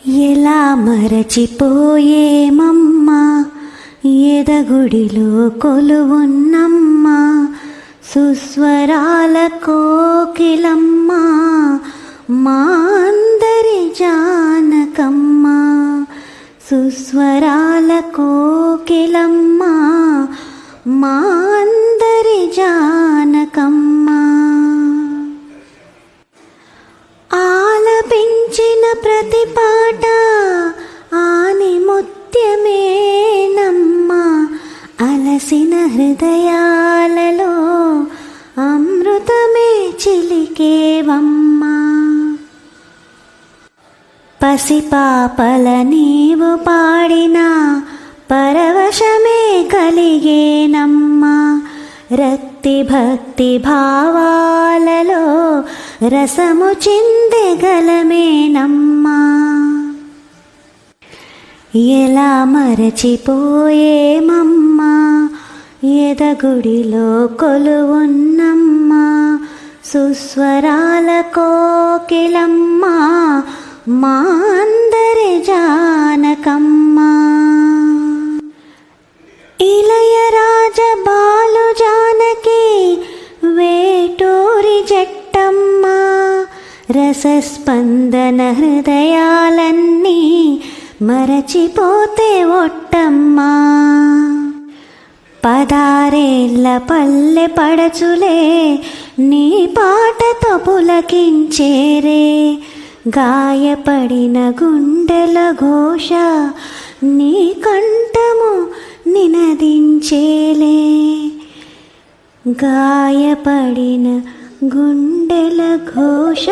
ఎలా మరచిపోయేమమ్మా ఎదగుడిలో కొలువున్నమ్మా సుస్వరాల కోకిలమ్మ మా అందరి జానకమ్మ సుస్వరాల కోకిలమ్మ మా అందరి జానకమ్మ ఆలపించిన ప్రతి పాట ఆని ముత్యమేనమ్మా అలసిన హృదయాలలో అమృతమే చిలికేవమ్మా పసిపాపల నీవు పాడిన పరవశమే కలిగేనమ్మా రక్తి భక్తి భావాలలో రసము చిందెగలమేనమ్మా ఎలా మరచిపోయేమమ్మా ఎదగుడిలో కొలువున్నమ్మా సుస్వరాల కోకిలమ్మ మా అందరి జానకమ్మా ఇళయరాజ బాలు జానకి వేటూరి జట్టమ్మా రసస్పందన హృదయాలన్నీ మరచిపోతే ఒట్టమ్మా పదారేళ్ళ పల్లె పడచులే నీ పాటతో పులకించేరే గాయపడిన గుండెల ఘోష నీ కంఠము నినదించేలే గాయపడిన గుండెల ఘోష